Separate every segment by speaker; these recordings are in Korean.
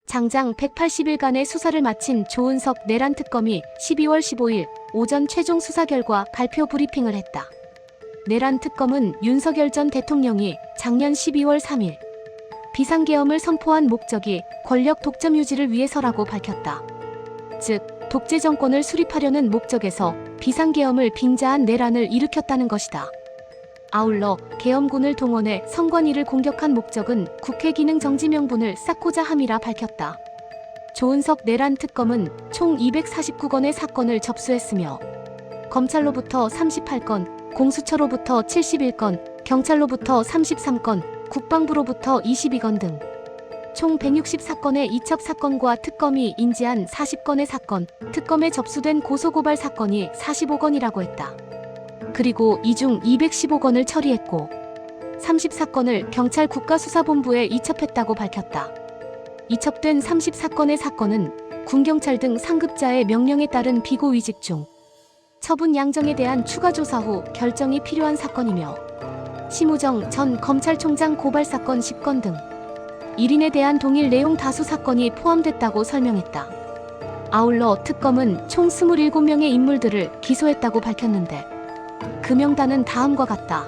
Speaker 1: 장장 180일간의 수사를 마친 조은석 내란 특검이 12월 15일 오전 최종 수사 결과 발표 브리핑을 했다. 내란 특검은 윤석열 전 대통령이 작년 12월 3일 비상계엄을 선포한 목적이 권력 독점 유지를 위해서라고 밝혔다. 즉, 독재 정권을 수립하려는 목적에서 비상계엄을 빙자한 내란을 일으켰다는 것이다. 아울러 계엄군을 동원해 선관위를 공격한 목적은 국회 기능 정지 명분을 쌓고자 함이라 밝혔다. 조은석 내란 특검은 총 249건의 사건을 접수했으며 검찰로부터 38건, 공수처로부터 71건, 경찰로부터 33건, 국방부로부터 22건 등 총 164건의 이첩 사건과 특검이 인지한 40건의 사건, 특검에 접수된 고소고발 사건이 45건이라고 했다. 그리고 이 중 215건을 처리했고 34건을 경찰 국가수사본부에 이첩했다고 밝혔다. 이첩된 34건의 사건은 군경찰 등 상급자의 명령에 따른 비고위직 중 처분 양정에 대한 추가 조사 후 결정이 필요한 사건이며 심우정 전 검찰총장 고발 사건 10건 등 1인에 대한 동일 내용 다수 사건이 포함됐다고 설명했다. 아울러 특검은 총 27명의 인물들을 기소했다고 밝혔는데 그 명단은 다음과 같다.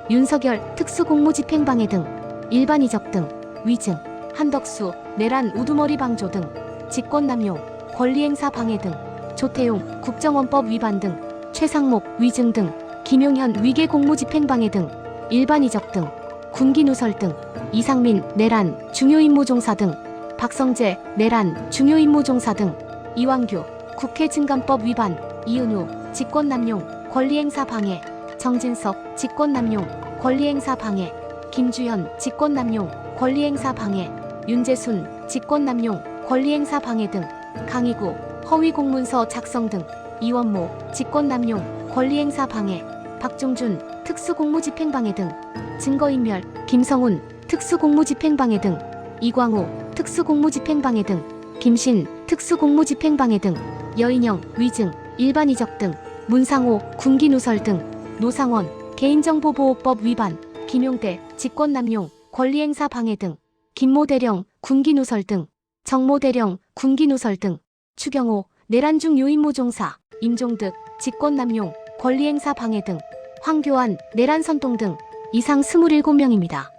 Speaker 1: 윤석열 특수공무집행방해 등, 일반 이적 등, 위증, 한덕수, 내란 우두머리 방조 등, 직권남용, 권리행사 방해 등, 조태용 국정원법 위반 등, 최상목 위증 등, 김용현 위계공무집행방해 등, 일반 이적 등, 군기 누설 등, 이상민 내란 중요임무종사 등, 박성재 내란 중요임무종사 등, 이완규 국회 증감법 위반, 이은우 직권남용 권리행사 방해, 정진석 직권남용 권리행사 방해, 김주현 직권남용 권리행사 방해, 윤재순 직권남용 권리행사 방해 등, 강희구 허위공문서 작성 등, 이원모 직권남용 권리행사 방해, 박종준 특수공무집행방해 등, 증거인멸 김성훈 특수공무집행방해 등, 이광호 특수공무집행방해 등, 김신 특수공무집행방해 등, 여인영 위증 일반 이적 등, 문상호 군기누설 등, 노상원 개인정보보호법 위반, 김용대 직권남용 권리행사 방해 등, 김모대령 군기누설 등, 정모대령 군기누설 등, 추경호 내란 중 요임무종사, 임종득 직권남용 권리행사 방해 등, 황교안 내란 선동 등 이상 27명입니다.